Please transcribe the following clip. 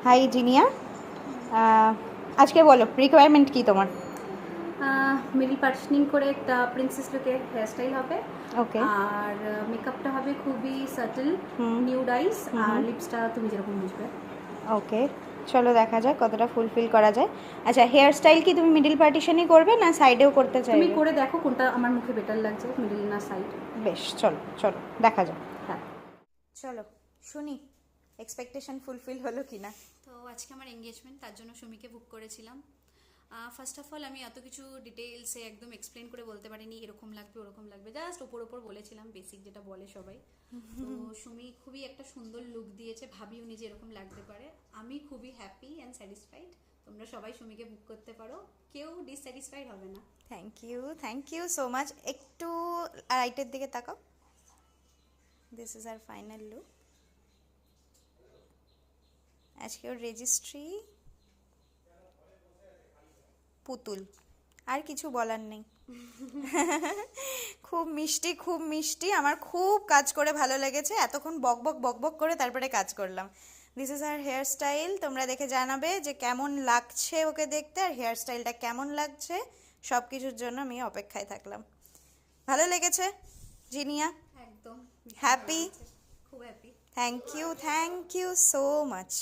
High Jinia, আজকে বলো requirement কি তোমার? মিডল পার্সনিং করে একটা প্রিন্সেস লুকের হেয়ারস্টাইল হবে। ওকে। আর মেকআপটা হবে খুবই সাটল, নিউড আইস, আর লিপসটা তুমি যেরকম বুঝবে। ওকে, চলো দেখা যাক কতটা ফুলফিল করা যায়। আচ্ছা, হেয়ার স্টাইল কি তুমি মিডিল পার্টিশনই করবে না সাইডেও করতে তুমি চাইবে? করে দেখো কোনটা আমার মুখে বেটার লাগছে, মিডল না সাইড। বেশ, চলো চলো দেখা যাক। হ্যাঁ, চলো শুনি এক্সপেকটেশন ফুলফিল হলো কি না। তো আজকে আমার এঙ্গেজমেন্ট, তার জন্য সুমিকে বুক করেছিলাম। ফার্স্ট অফ অল আমি এত কিছু ডিটেলসে একদম এক্সপ্লেন করে বলতে পারিনি, এরকম লাগবে ওরকম লাগবে, জাস্ট ওপর ওপর বলেছিলাম, বেসিক যেটা বলে সবাই। তো সুমি খুবই একটা সুন্দর লুক দিয়েছে, ভাবিও নিজে এরকম লাগতে পারে। আমি খুবই হ্যাপি অ্যান্ড স্যাটিসফাইড। তোমরা সবাই সুমিকে বুক করতে পারো, কেউ ডিসস্যাটিসফাইড হবে না। Thank you so much. একটু রাইটের দিকে তাকাও। This is our final look. আজকে ওর রেজিস্ট্রি পুতুল, আর কিছু বলার নেই। খুব মিষ্টি, খুব মিষ্টি। আমার খুব কাজ করে ভালো লেগেছে। এতক্ষণ বক বক বক বক করে তারপরে কাজ করলাম। This is our hairstyle. তোমরা দেখে জানাবে যে কেমন লাগছে ওকে দেখতে, আর হেয়ার স্টাইলটা কেমন লাগছে। সব কিছুর জন্য আমি অপেক্ষায় থাকলাম। ভালো লেগেছে জিনিয়া? একদম হ্যাপি? খুব happy. Thank you so much.